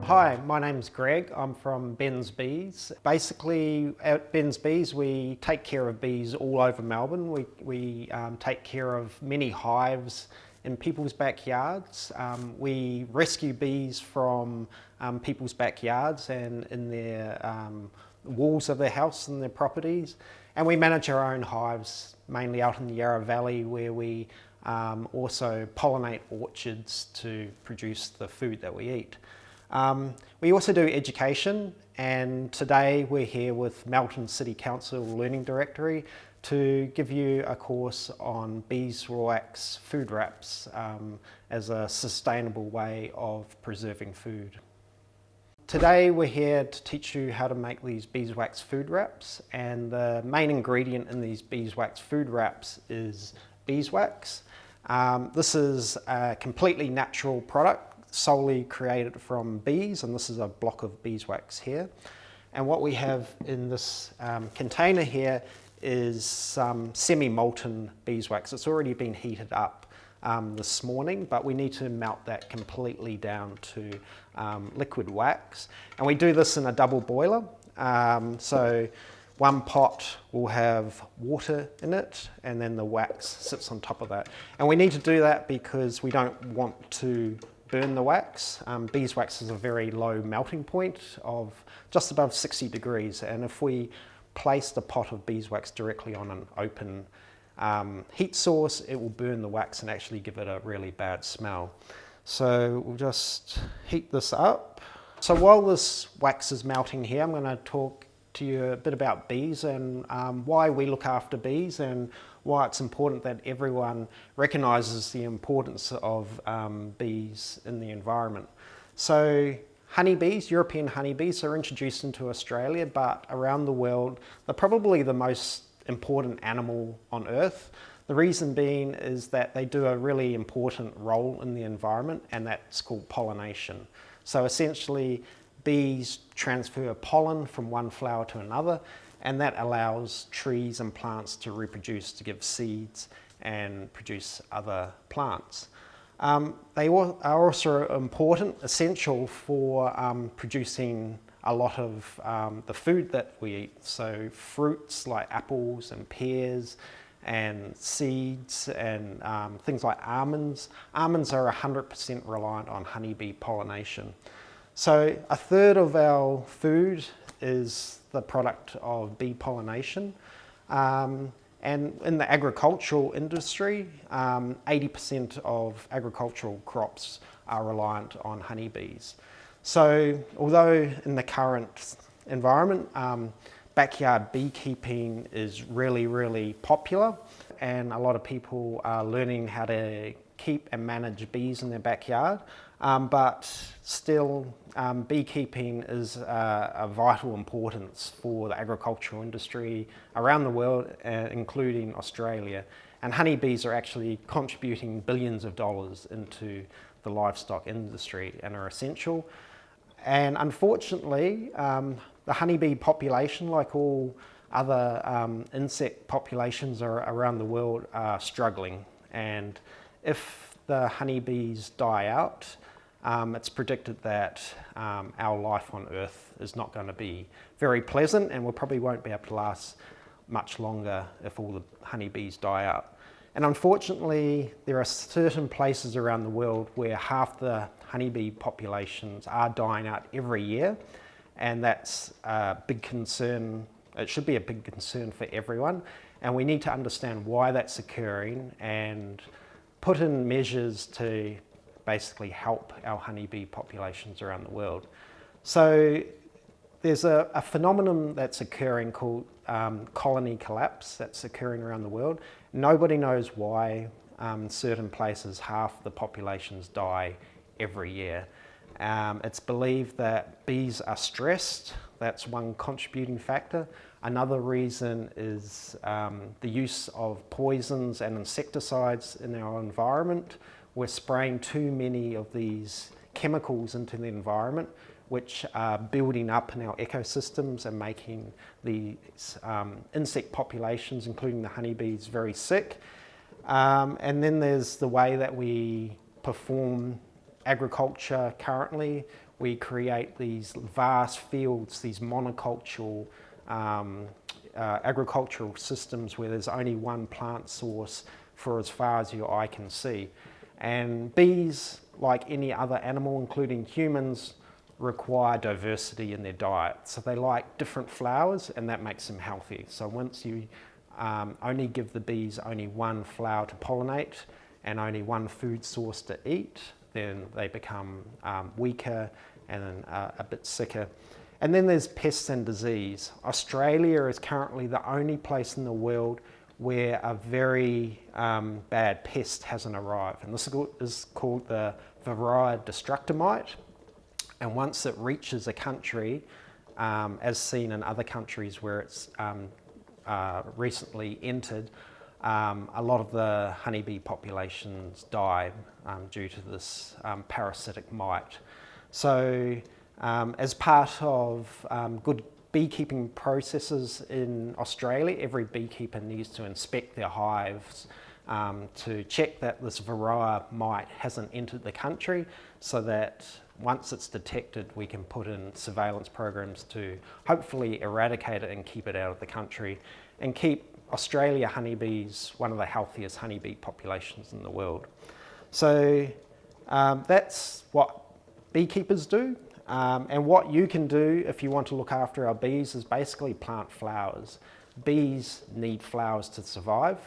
Hi, my name's Greg. I'm from Ben's Bees. Basically, at Ben's Bees, we take care of bees all over Melbourne. We take care of many hives in people's backyards. We rescue bees from people's backyards and in their walls of their house and their properties. And we manage our own hives, mainly out in the Yarra Valley, where we also pollinate orchards to produce the food that we eat. We also do education, and today we're here with Melton City Council Learning Directory to give you a course on Beeswax food wraps as a sustainable way of preserving food. Today we're here to teach you how to make these beeswax food wraps, and the main ingredient in these beeswax food wraps is beeswax. This is a completely natural product, solely created from bees, and this is a block of beeswax here. And what we have in this container here is some semi-molten beeswax. It's already been heated up this morning, but we need to melt that completely down to liquid wax. And we do this in a double boiler. So one pot will have water in it, and then the wax sits on top of that. And we need to do that because we don't want to burn the wax. Beeswax is a very low melting point of just above 60 degrees, and if we place the pot of beeswax directly on an open heat source, it will burn the wax and actually give it a really bad smell. So we'll just heat this up. So while this wax is melting here, I'm going to talk to you a bit about bees and why we look after bees and why it's important that everyone recognises the importance of bees in the environment. So honeybees, European honeybees, are introduced into Australia, but around the world they're probably the most important animal on Earth. The reason being is that they do a really important role in the environment, and that's called pollination. So essentially bees transfer pollen from one flower to another, and that allows trees and plants to reproduce, to give seeds and produce other plants. They are also important, essential for producing a lot of the food that we eat. So fruits like apples and pears and seeds and things like almonds. Almonds are 100% reliant on honeybee pollination. So a third of our food is the product of bee pollination. And in the agricultural industry, 80% of agricultural crops are reliant on honeybees. So although in the current environment, backyard beekeeping is really, really popular, and a lot of people are learning how to keep and manage bees in their backyard, but still beekeeping is a vital importance for the agricultural industry around the world, including Australia. And honeybees are actually contributing billions of dollars into the livestock industry and are essential. And unfortunately, the honeybee population, like all other insect populations around the world, are struggling. And if the honeybees die out, it's predicted that our life on Earth is not going to be very pleasant, and we probably won't be able to last much longer if all the honeybees die out. And unfortunately, there are certain places around the world where half the honeybee populations are dying out every year, and that's a big concern. It should be a big concern for everyone, and we need to understand why that's occurring and put in measures to basically help our honeybee populations around the world. So there's a phenomenon that's occurring called colony collapse that's occurring around the world. Nobody knows why certain places half the populations die every year. It's believed that bees are stressed. That's one contributing factor. Another reason is the use of poisons and insecticides in our environment. We're spraying too many of these chemicals into the environment, which are building up in our ecosystems and making these insect populations, including the honeybees, very sick. And then there's the way that we perform agriculture currently. We create these vast fields, these monocultural agricultural systems where there's only one plant source for as far as your eye can see. And bees, like any other animal, including humans, require diversity in their diet. So they like different flowers, and that makes them healthy. So once you only give the bees only one flower to pollinate and only one food source to eat, then they become weaker and a bit sicker. And then there's pests and disease. Australia is currently the only place in the world where a very bad pest hasn't arrived. And this is called the Varroa destructor mite. And once it reaches a country, as seen in other countries where it's recently entered, a lot of the honeybee populations die due to this parasitic mite. So as part of good beekeeping processes in Australia, every beekeeper needs to inspect their hives to check that this Varroa mite hasn't entered the country, so that once it's detected, we can put in surveillance programs to hopefully eradicate it and keep it out of the country and keep Australia honeybees one of the healthiest honeybee populations in the world. So that's what beekeepers do. And what you can do if you want to look after our bees is basically plant flowers. Bees need flowers to survive.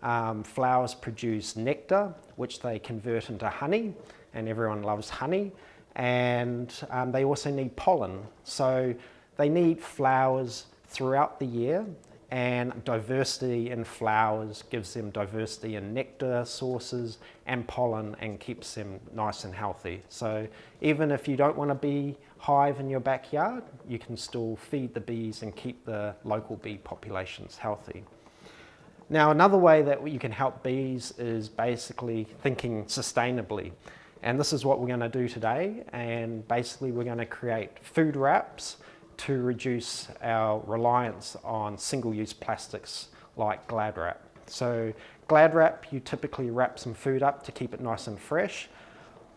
Flowers produce nectar, which they convert into honey, and everyone loves honey. And they also need pollen. So they need flowers throughout the year, and diversity in flowers gives them diversity in nectar sources and pollen and keeps them nice and healthy. So even if you don't want a bee hive in your backyard, you can still feed the bees and keep the local bee populations healthy. Now, another way that you can help bees is basically thinking sustainably. And this is what we're going to do today. And basically we're going to create food wraps to reduce our reliance on single-use plastics like Glad Wrap. So Glad Wrap, you typically wrap some food up to keep it nice and fresh.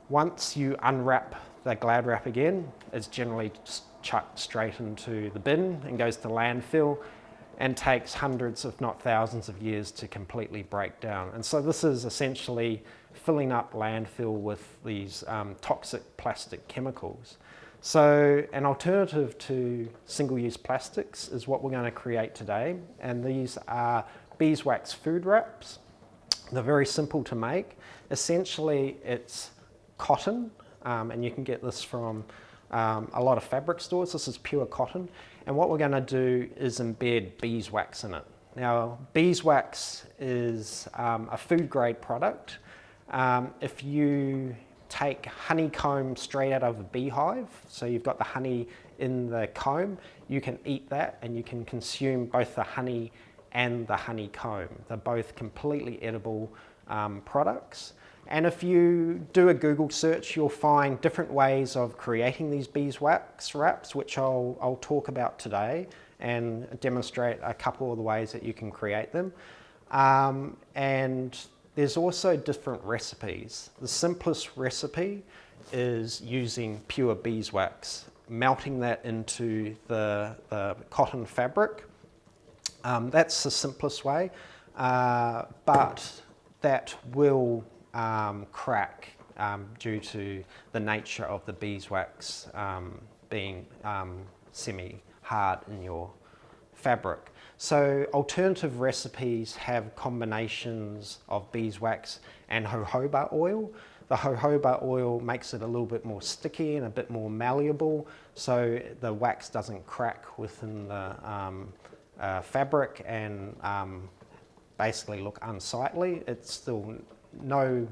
Once you unwrap the Glad Wrap again, it's generally just chucked straight into the bin and goes to landfill and takes hundreds, if not thousands of years to completely break down. And so this is essentially filling up landfill with these toxic plastic chemicals. So an alternative to single-use plastics is what we're going to create today, and these are Beeswax food wraps. They're very simple to make. Essentially it's cotton, and you can get this from a lot of fabric stores. This is pure cotton, and what we're going to do is embed beeswax in it. Now, beeswax is a food grade product. If you take honeycomb straight out of a beehive, so you've got the honey in the comb, you can eat that and you can consume both the honey and the honeycomb. They're both completely edible products. And if you do a Google search, you'll find different ways of creating these beeswax wraps, which I'll talk about today and demonstrate a couple of the ways that you can create them. And there's also different recipes. The simplest recipe is using pure beeswax, melting that into the cotton fabric. That's the simplest way, but that will crack due to the nature of the beeswax being semi-hard in your fabric. So alternative recipes have combinations of beeswax and jojoba oil. The jojoba oil makes it a little bit more sticky and a bit more malleable, so the wax doesn't crack within the fabric and basically look unsightly. It's still no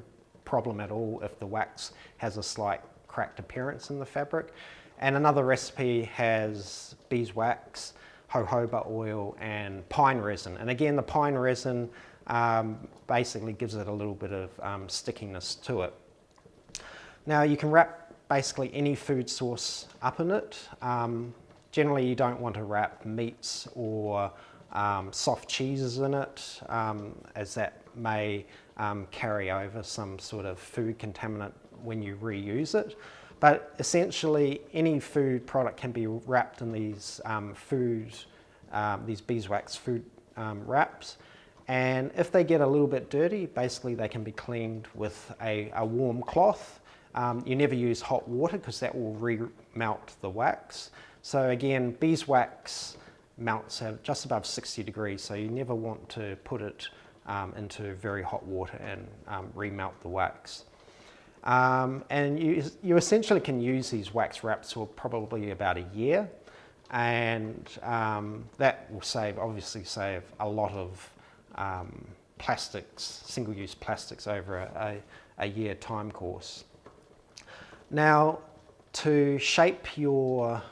problem at all if the wax has a slight cracked appearance in the fabric. And another recipe has beeswax, jojoba oil and pine resin. And again, the pine resin basically gives it a little bit of stickiness to it. Now you can wrap basically any food source up in it. Generally you don't want to wrap meats or soft cheeses in it, as that may carry over some sort of food contaminant when you reuse it. But essentially, any food product can be wrapped in these these beeswax food wraps. And if they get a little bit dirty, basically they can be cleaned with a warm cloth. You never use hot water because that will re-melt the wax. So again, beeswax melts at just above 60 degrees, so you never want to put it into very hot water and remelt the wax. And you essentially can use these wax wraps for probably about a year, and that will obviously save a lot of plastics, single-use plastics over a year time course. Now, to shape your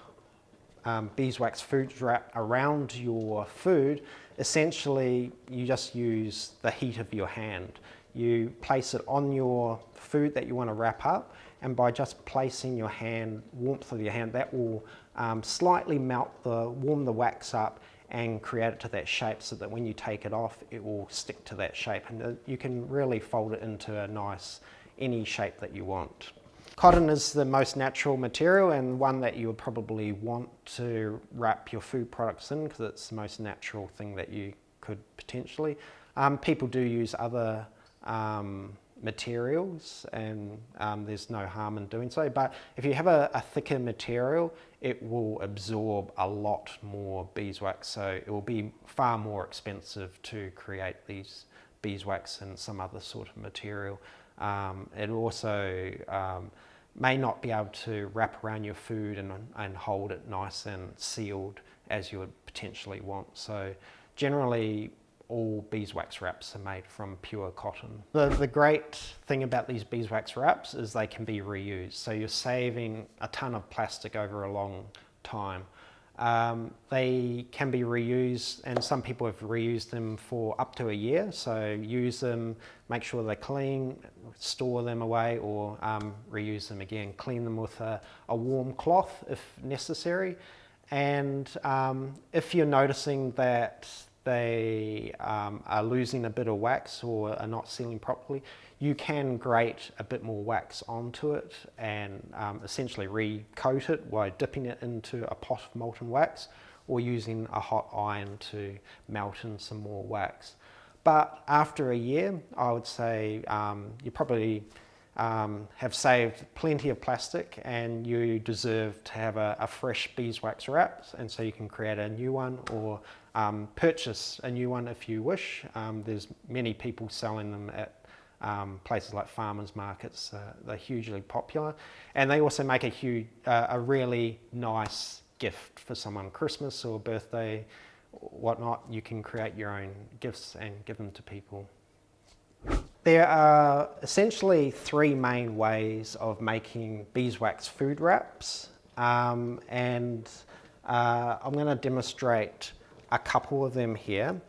beeswax food wrap around your food, essentially you just use the heat of your hand. You place it on your food that you want to wrap up, and by just placing your hand, warmth of your hand, that will slightly warm the wax up and create it to that shape, so that when you take it off, it will stick to that shape, and you can really fold it into a nice, any shape that you want. Cotton is the most natural material and one that you would probably want to wrap your food products in, because it's the most natural thing that you could potentially. People do use other materials, and there's no harm in doing so, but if you have a thicker material, it will absorb a lot more beeswax, so it will be far more expensive to create these beeswax and some other sort of material. It also may not be able to wrap around your food and hold it nice and sealed as you would potentially want. So generally, all beeswax wraps are made from pure cotton. The great thing about these beeswax wraps is they can be reused, so you're saving a ton of plastic over a long time. They can be reused, and some people have reused them for up to a year, so use them, make sure they're clean, store them away, or reuse them again. Clean them with a warm cloth if necessary, and if you're noticing that they are losing a bit of wax or are not sealing properly, you can grate a bit more wax onto it and essentially re-coat it by dipping it into a pot of molten wax, or using a hot iron to melt in some more wax. But after a year, I would say you probably have saved plenty of plastic, and you deserve to have a fresh beeswax wrap, and so you can create a new one, or purchase a new one if you wish. There's many people selling them at places like farmers markets. They're hugely popular, and they also make a really nice gift for someone, Christmas or birthday, whatnot. You can create your own gifts and give them to people. There are essentially three main ways of making beeswax food wraps, and I'm going to demonstrate a couple of them here.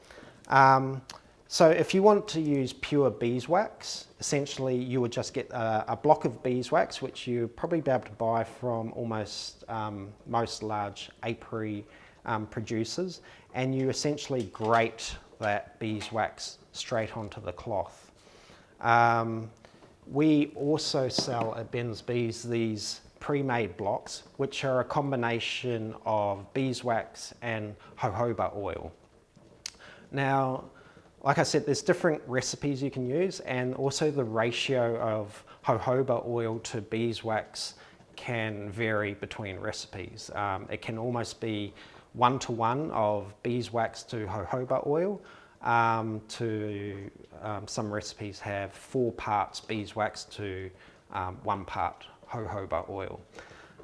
So if you want to use pure beeswax, essentially you would just get a block of beeswax, which you'll probably be able to buy from almost most large apiary producers, and you essentially grate that beeswax straight onto the cloth. We also sell at Ben's Bees these pre-made blocks, which are a combination of beeswax and jojoba oil. Now, like I said, there's different recipes you can use, and also the ratio of jojoba oil to beeswax can vary between recipes. It can almost be 1-to-1 of beeswax to jojoba oil. Some recipes have 4 parts beeswax to 1 part jojoba oil.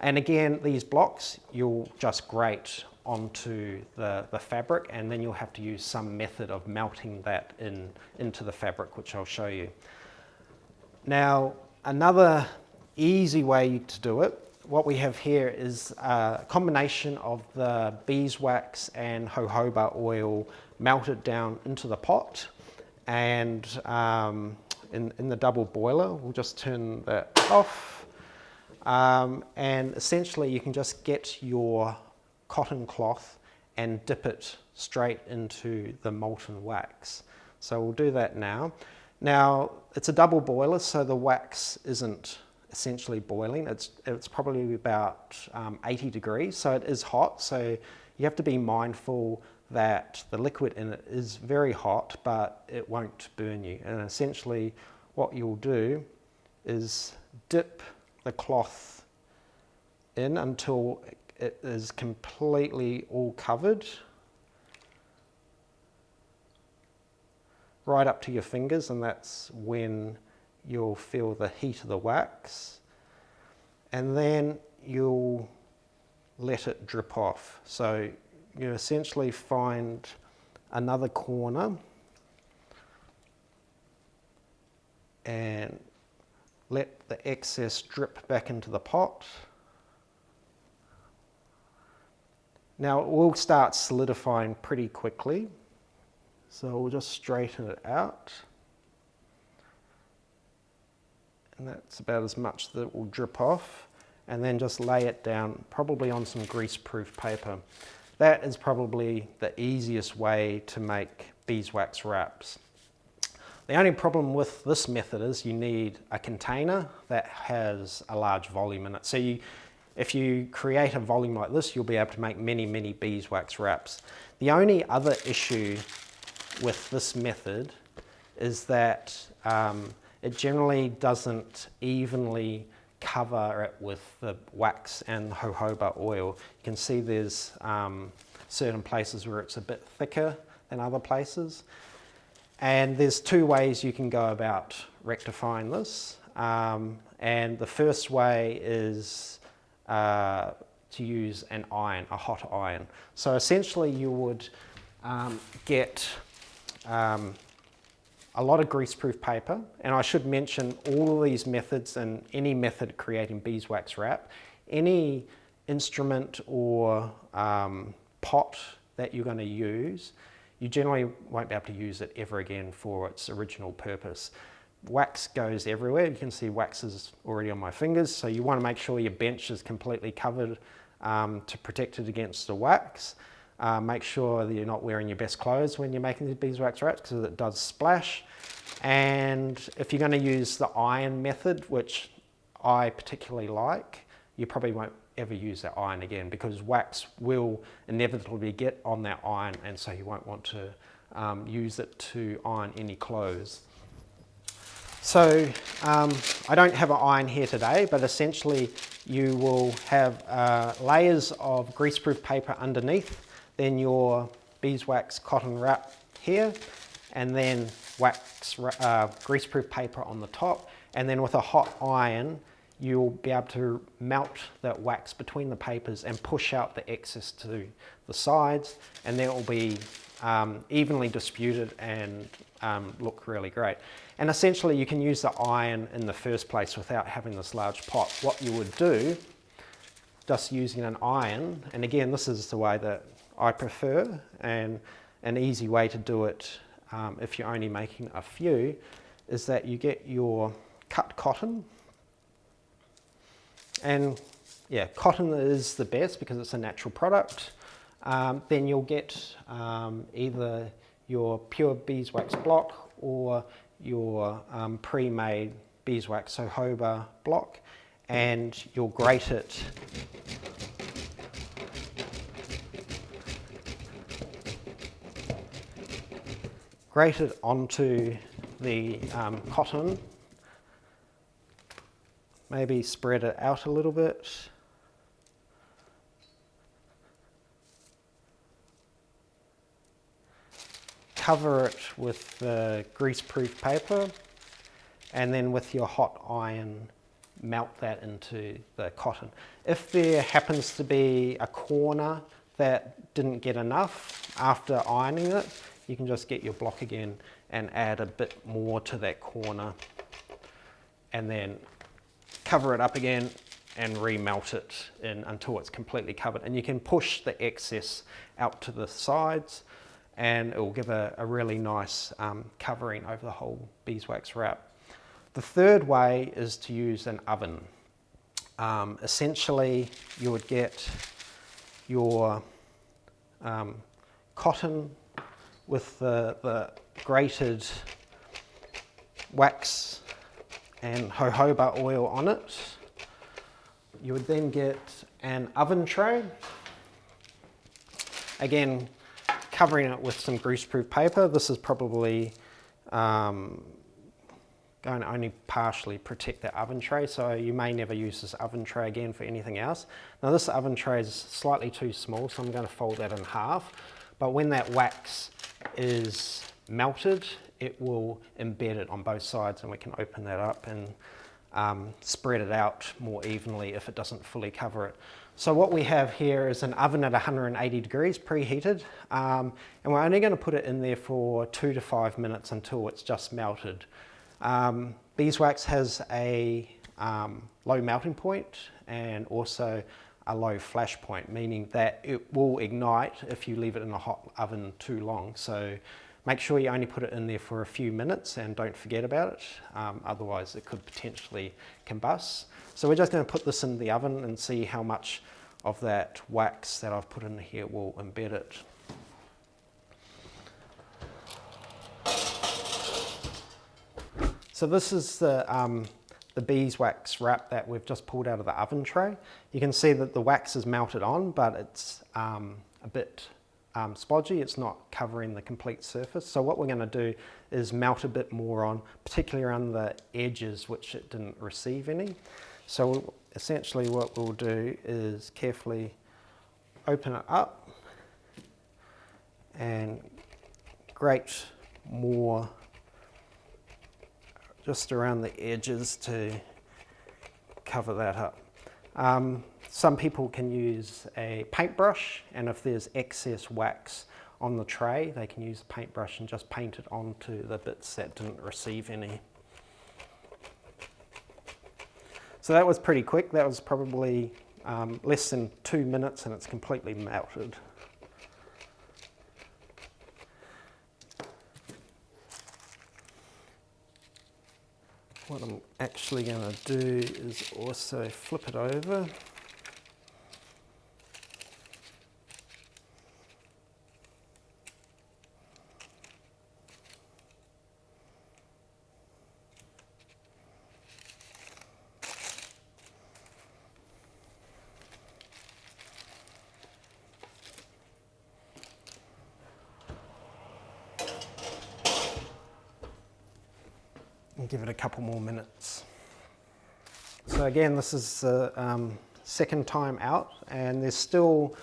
And again, these blocks you'll just grate onto the fabric, and then you'll have to use some method of melting that into the fabric, which I'll show you. Now, another easy way to do it, what we have here is a combination of the beeswax and jojoba oil melted down into the pot, and in the double boiler. We'll just turn that off, and essentially you can just get your cotton cloth and dip it straight into the molten wax. So we'll do that now. Now, it's a double boiler, so the wax isn't essentially boiling. It's probably about 80 degrees, so it is hot. So you have to be mindful that the liquid in it is very hot, but it won't burn you. And essentially what you'll do is dip the cloth in until it is completely all covered, right up to your fingers, and that's when you'll feel the heat of the wax, and then you'll let it drip off. So you essentially find another corner and let the excess drip back into the pot. Now it will start solidifying pretty quickly, so we'll just straighten it out. And that's about as much that will drip off, and then just lay it down, probably on some greaseproof paper. That is probably the easiest way to make beeswax wraps. The only problem with this method is you need a container that has a large volume in it. So if you create a volume like this, you'll be able to make many, many beeswax wraps. The only other issue with this method is that it generally doesn't evenly cover it with the wax and jojoba oil. You can see there's certain places where it's a bit thicker than other places. And there's two ways you can go about rectifying this. And the first way is to use an iron, a hot iron. So essentially you would get a lot of greaseproof paper, and I should mention all of these methods and any method creating beeswax wrap, any instrument or pot that you're going to use, you generally won't be able to use it ever again for its original purpose. Wax goes everywhere. You can see wax is already on my fingers, so you want to make sure your bench is completely covered to protect it against the wax. Make sure that you're not wearing your best clothes when you're making the beeswax wraps, because it does splash. And if you're going to use the iron method, which I particularly like, you probably won't ever use that iron again, because wax will inevitably get on that iron, and so you won't want to use it to iron any clothes. So I don't have an iron here today, but essentially you will have layers of greaseproof paper underneath, then your beeswax cotton wrap here, and then greaseproof paper on the top, and then with a hot iron you'll be able to melt that wax between the papers and push out the excess to the sides, and then it will be evenly distributed and look really great. And essentially you can use the iron in the first place without having this large pot. What you would do, just using an iron, and again this is the way that I prefer, and an easy way to do it if you're only making a few, is that you get your cut cotton, and yeah, cotton is the best because it's a natural product. Then you'll get either your pure beeswax block or your pre-made beeswax jojoba block, and you'll grate it onto the cotton, maybe spread it out a little bit, cover it with the greaseproof paper, and then with your hot iron melt that into the cotton. If there happens to be a corner that didn't get enough after ironing it, you can just get your block again and add a bit more to that corner, and then cover it up again and remelt it in until it's completely covered. And you can push the excess out to the sides, and it will give a really nice covering over the whole beeswax wrap. The third way is to use an oven. Essentially you would get your cotton with the grated wax and jojoba oil on it. You would then get an oven tray. Again, covering it with some greaseproof paper. This is probably going to only partially protect the oven tray, so you may never use this oven tray again for anything else. Now this oven tray is slightly too small, so I'm going to fold that in half. But when that wax is melted, it will embed it on both sides, and we can open that up and spread it out more evenly if it doesn't fully cover it. So what we have here is an oven at 180 degrees preheated, and we're only going to put it in there for 2 to 5 minutes until it's just melted. Beeswax has a low melting point and also a low flash point, meaning that it will ignite if you leave it in a hot oven too long. So make sure you only put it in there for a few minutes and don't forget about it, otherwise it could potentially combust. So we're just going to put this in the oven and see how much of that wax that I've put in here will embed it. So this is the beeswax wrap that we've just pulled out of the oven tray. You can see that the wax is melted on, but it's a bit splodgy. It's not covering the complete surface. So what we're going to do is melt a bit more on, particularly around the edges, which it didn't receive any. So essentially what we'll do is carefully open it up and grate more just around the edges to cover that up. Some people can use a paintbrush, and if there's excess wax on the tray, they can use a paintbrush and just paint it onto the bits that didn't receive any. So that was pretty quick. That was probably less than 2 minutes and it's completely melted. What I'm actually going to do is also flip it over. And give it a couple more minutes. So again, this is the second time out, and there's still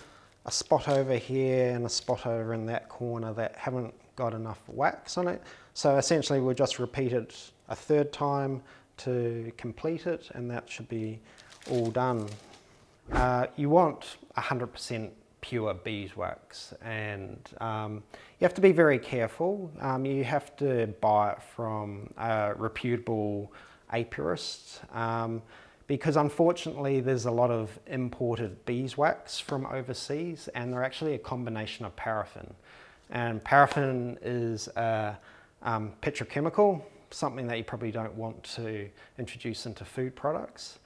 a spot over here and a spot over in that corner that haven't got enough wax on it. So essentially we'll just repeat it a third time to complete it, and that should be all done. You want 100% pure beeswax, and you have to be very careful. You have to buy it from a reputable apiarist, because unfortunately there's a lot of imported beeswax from overseas, and they're actually a combination of paraffin. And paraffin is a petrochemical, something that you probably don't want to introduce into food products.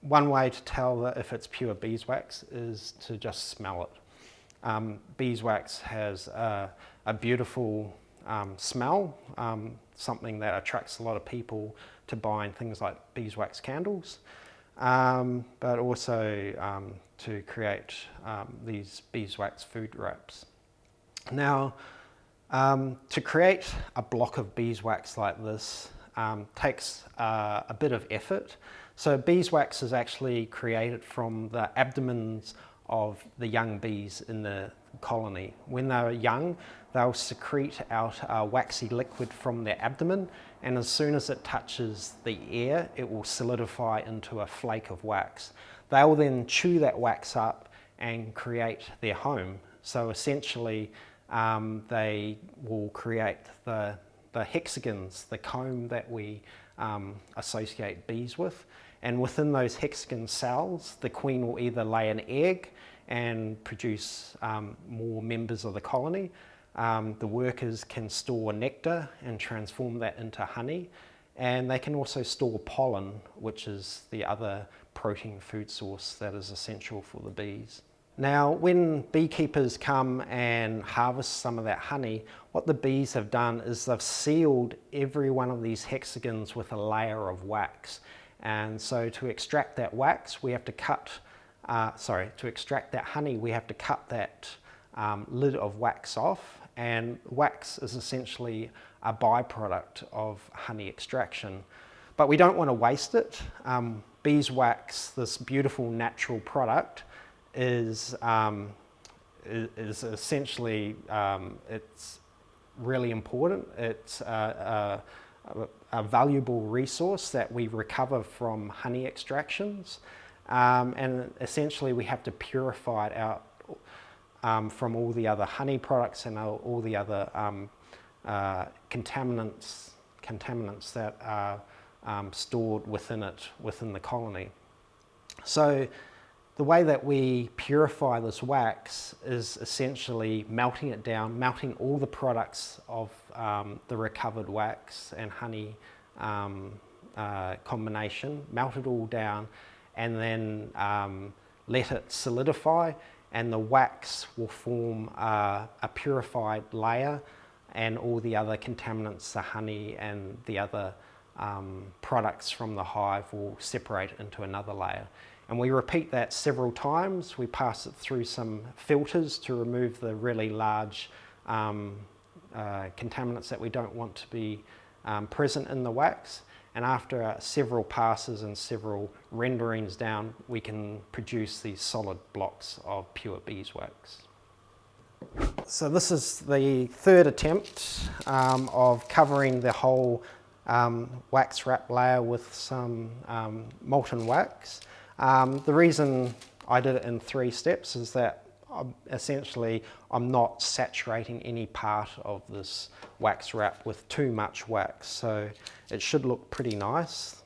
One way to tell that if it's pure beeswax is to just smell it. Beeswax has a beautiful smell, something that attracts a lot of people to buying things like beeswax candles, but also to create these beeswax food wraps. Now, to create a block of beeswax like this takes a bit of effort. So beeswax is actually created from the abdomens of the young bees in the colony. When they're young, they'll secrete out a waxy liquid from their abdomen, and as soon as it touches the air, it will solidify into a flake of wax. They'll then chew that wax up and create their home. So essentially, they will create the hexagons, the comb that we associate bees with. And within those hexagon cells, the queen will either lay an egg and produce more members of the colony. The workers can store nectar and transform that into honey. And they can also store pollen, which is the other protein food source that is essential for the bees. Now, when beekeepers come and harvest some of that honey, what the bees have done is they've sealed every one of these hexagons with a layer of wax. And so to extract that wax, we have to cut, to extract that honey, we have to cut that lid of wax off. And wax is essentially a byproduct of honey extraction. But we don't want to waste it. Beeswax, this beautiful natural product, is essentially, it's really important. It's a valuable resource that we recover from honey extractions. And essentially we have to purify it out from all the other honey products and all the other contaminants that are stored within it, within the colony. So the way that we purify this wax is essentially melting it down, melting all the products of the recovered wax and honey combination, melt it all down, and then let it solidify, and the wax will form a purified layer, and all the other contaminants, the honey and the other products from the hive, will separate into another layer. And we repeat that several times. We pass it through some filters to remove the really large contaminants that we don't want to be present in the wax. And after several passes and several renderings down, we can produce these solid blocks of pure beeswax. So this is the third attempt of covering the whole wax wrap layer with some molten wax. The reason I did it in 3 steps is that essentially I'm not saturating any part of this wax wrap with too much wax, so it should look pretty nice.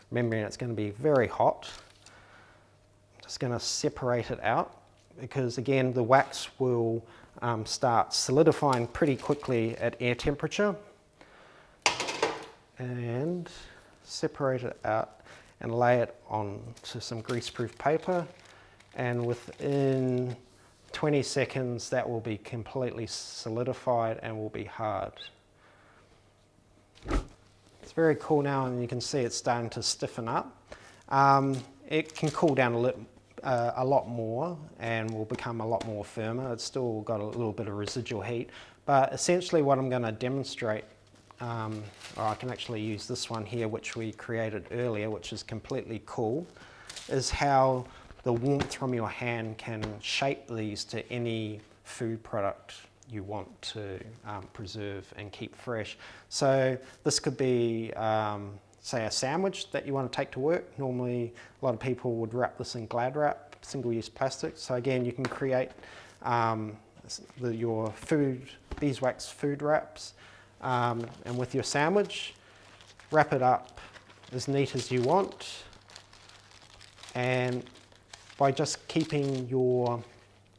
Remembering it's going to be very hot. I'm just going to separate it out, because again the wax will start solidifying pretty quickly at air temperature. And separate it out and lay it onto some greaseproof paper, and within 20 seconds that will be completely solidified and will be hard. It's very cool now, and you can see it's starting to stiffen up. It can cool down a lot more and will become a lot more firmer. It's still got a little bit of residual heat, but essentially what I'm going to demonstrate, or I can actually use this one here which we created earlier, which is completely cool, is how the warmth from your hand can shape these to any food product you want to preserve and keep fresh. So this could be say a sandwich that you want to take to work. Normally a lot of people would wrap this in Glad wrap, single-use plastic. So again, you can create your beeswax food wraps, and with your sandwich, wrap it up as neat as you want, and by just keeping your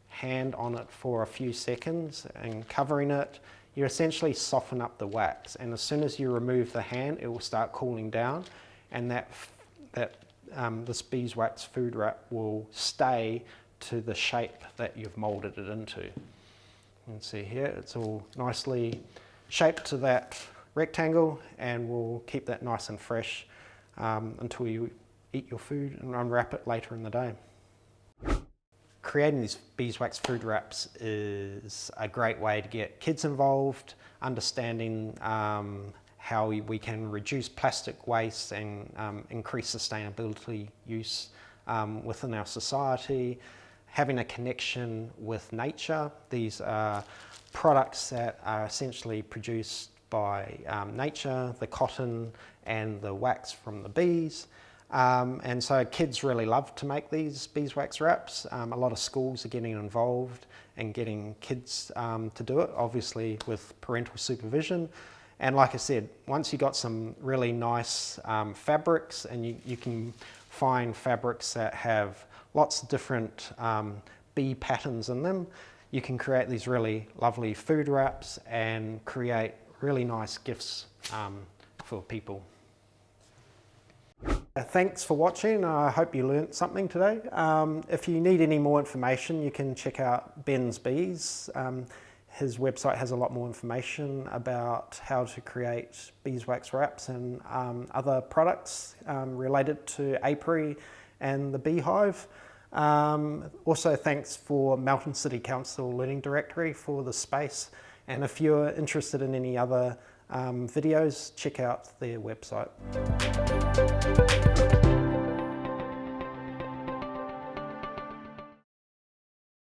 hand on it for a few seconds and covering it, you essentially soften up the wax, and as soon as you remove the hand, it will start cooling down, and this beeswax food wrap will stay to the shape that you've molded it into. You can see here it's all nicely shaped to that rectangle, and we'll keep that nice and fresh until you eat your food and unwrap it later in the day. Creating these beeswax food wraps is a great way to get kids involved, understanding how we can reduce plastic waste and increase sustainability use within our society, having a connection with nature. These are products that are essentially produced by nature, the cotton and the wax from the bees. And so kids really love to make these beeswax wraps. A lot of schools are getting involved and getting kids to do it, obviously with parental supervision. And like I said, once you got some really nice fabrics, and you can find fabrics that have lots of different bee patterns in them, you can create these really lovely food wraps and create really nice gifts for people. Thanks for watching. I hope you learnt something today. If you need any more information, you can check out Ben's Bees. His website has a lot more information about how to create beeswax wraps and other products related to apiary and the beehive. Also thanks for Melton City Council Learning Directory for the space, and if you're interested in any other videos, check out their website.